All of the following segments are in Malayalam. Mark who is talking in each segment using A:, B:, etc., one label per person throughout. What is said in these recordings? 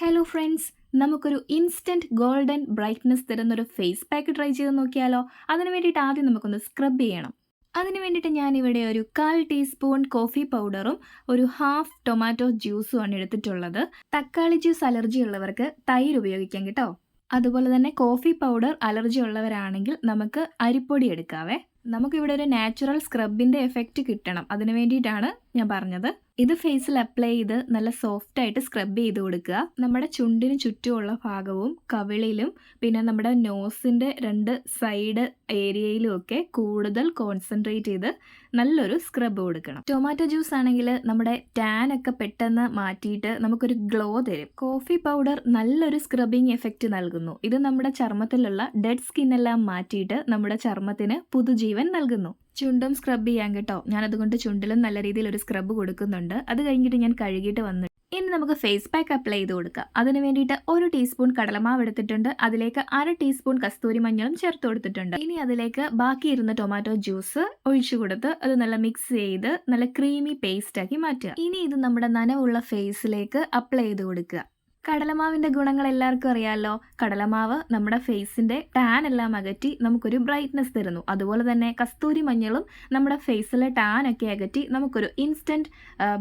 A: ഹലോ ഫ്രണ്ട്സ്, നമുക്കൊരു ഇൻസ്റ്റൻറ്റ് ഗോൾഡൻ ബ്രൈറ്റ്നസ് തരുന്നൊരു ഫേസ് പാക്ക് ട്രൈ ചെയ്ത് നോക്കിയാലോ? അതിന് വേണ്ടിയിട്ട് ആദ്യം നമുക്കൊന്ന് സ്ക്രബ് ചെയ്യണം. അതിന് വേണ്ടിയിട്ട് ഞാനിവിടെ ഒരു 1/4 ടീസ്പൂൺ കോഫി പൗഡറും ഒരു ഹാഫ് ടൊമാറ്റോ ജ്യൂസും ആണ് എടുത്തിട്ടുള്ളത്. തക്കാളി ജ്യൂസ് അലർജി ഉള്ളവർക്ക് തൈര് ഉപയോഗിക്കാം കേട്ടോ. അതുപോലെ തന്നെ കോഫി പൗഡർ അലർജി ഉള്ളവരാണെങ്കിൽ നമുക്ക് അരിപ്പൊടി എടുക്കാവേ. നമുക്കിവിടെ ഒരു നാച്ചുറൽ സ്ക്രബിൻ്റെ എഫക്റ്റ് കിട്ടണം, അതിന് വേണ്ടിയിട്ടാണ് ഞാൻ പറഞ്ഞത്. ഇത് ഫേസിൽ അപ്ലൈ ചെയ്ത് നല്ല സോഫ്റ്റ് ആയിട്ട് സ്ക്രബ് ചെയ്ത് കൊടുക്കുക. നമ്മുടെ ചുണ്ടിന് ചുറ്റുമുള്ള ഭാഗവും കവിളിലും പിന്നെ നമ്മുടെ നോസിൻ്റെ 2 സൈഡ് ഏരിയയിലും ഒക്കെ കൂടുതൽ കോൺസെൻട്രേറ്റ് ചെയ്ത് നല്ലൊരു സ്ക്രബ് കൊടുക്കണം. ടൊമാറ്റോ ജ്യൂസ് ആണെങ്കിൽ നമ്മുടെ ടാൻ ഒക്കെ പെട്ടെന്ന് മാറ്റിയിട്ട് നമുക്കൊരു ഗ്ലോ തരും. കോഫി പൗഡർ നല്ലൊരു സ്ക്രബിങ് എഫക്റ്റ് നൽകുന്നു. ഇത് നമ്മുടെ ചർമ്മത്തിലുള്ള ഡെഡ് സ്കിന്നെല്ലാം മാറ്റിയിട്ട് നമ്മുടെ ചർമ്മത്തിന് പുതുജീവൻ നൽകുന്നു. ചുണ്ടും സ്ക്രബ് ചെയ്യാൻ കേട്ടോ. ഞാനതുകൊണ്ട് ചുണ്ടിലും നല്ല രീതിയിൽ ഒരു സ്ക്രബ് കൊടുക്കുന്നുണ്ട്. അത് കഴിഞ്ഞിട്ട് ഞാൻ കഴുകിയിട്ട് വന്നു. ഇനി നമുക്ക് ഫേസ് പാക്ക് അപ്ലൈ ചെയ്ത് കൊടുക്കാം. അതിന് വേണ്ടിയിട്ട് 1 ടീസ്പൂൺ കടലമാവ് എടുത്തിട്ടുണ്ട്. അതിലേക്ക് 1/2 ടീസ്പൂൺ കസ്തൂരി മഞ്ഞളും ചേർത്ത് കൊടുത്തിട്ടുണ്ട്. ഇനി അതിലേക്ക് ബാക്കിയിരുന്ന ടൊമാറ്റോ ജ്യൂസ് ഒഴിച്ചു കൊടുത്ത് അത് നല്ല മിക്സ് ചെയ്ത് നല്ല ക്രീമി പേസ്റ്റ് ആക്കി മാറ്റുക. ഇനി ഇത് നമ്മുടെ നനവുള്ള ഫേസിലേക്ക് അപ്ലൈ ചെയ്ത് കൊടുക്കുക. കടലമാവിൻ്റെ ഗുണങ്ങൾ എല്ലാവർക്കും അറിയാമല്ലോ. കടലമാവ് നമ്മുടെ ഫേസിൻ്റെ ടാൻ എല്ലാം അകറ്റി നമുക്കൊരു ബ്രൈറ്റ്നസ് തരുന്നു. അതുപോലെ തന്നെ കസ്തൂരി മഞ്ഞളും നമ്മുടെ ഫേസിലെ ടാൻ ഒക്കെ അകറ്റി നമുക്കൊരു ഇൻസ്റ്റൻറ്റ്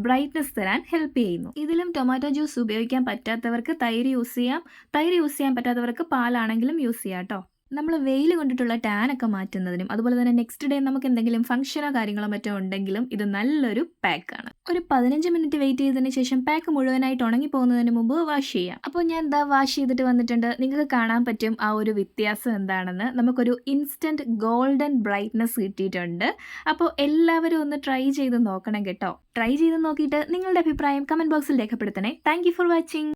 A: ബ്രൈറ്റ്നസ് തരാൻ ഹെൽപ്പ് ചെയ്യുന്നു. ഇതിലും ടൊമാറ്റോ ജ്യൂസ് ഉപയോഗിക്കാൻ പറ്റാത്തവർക്ക് തൈര് യൂസ് ചെയ്യാം. തൈര് യൂസ് ചെയ്യാൻ പറ്റാത്തവർക്ക് പാലാണെങ്കിലും യൂസ് ചെയ്യാം കേട്ടോ. നമ്മൾ വെയിൽ കൊണ്ടിട്ടുള്ള ടാനൊക്കെ മാറ്റുന്നതിനും അതുപോലെ തന്നെ നെക്സ്റ്റ് ഡേ നമുക്ക് എന്തെങ്കിലും ഫംഗ്ഷനോ കാര്യങ്ങളോ മറ്റോ ഉണ്ടെങ്കിലും ഇത് നല്ലൊരു പാക്കാണ്. ഒരു 15 മിനിറ്റ് വെയിറ്റ് ചെയ്തതിന് ശേഷം പാക്ക് മുഴുവനായിട്ട് ഉണങ്ങി പോകുന്നതിന് മുമ്പ് വാഷ് ചെയ്യാം. അപ്പോൾ ഞാൻ വാഷ് ചെയ്തിട്ട് വന്നിട്ടുണ്ട്. നിങ്ങൾക്ക് കാണാൻ പറ്റും ആ ഒരു വ്യത്യാസം എന്താണെന്ന്. നമുക്കൊരു ഇൻസ്റ്റൻറ്റ് ഗോൾഡൻ ബ്രൈറ്റ്നസ് കിട്ടിയിട്ടുണ്ട്. അപ്പോൾ എല്ലാവരും ഒന്ന് ട്രൈ ചെയ്ത് നോക്കണം കേട്ടോ. ട്രൈ ചെയ്ത് നോക്കിയിട്ട് നിങ്ങളുടെ അഭിപ്രായം കമൻറ്റ് ബോക്സിൽ രേഖപ്പെടുത്തണേ. Thank you for watching.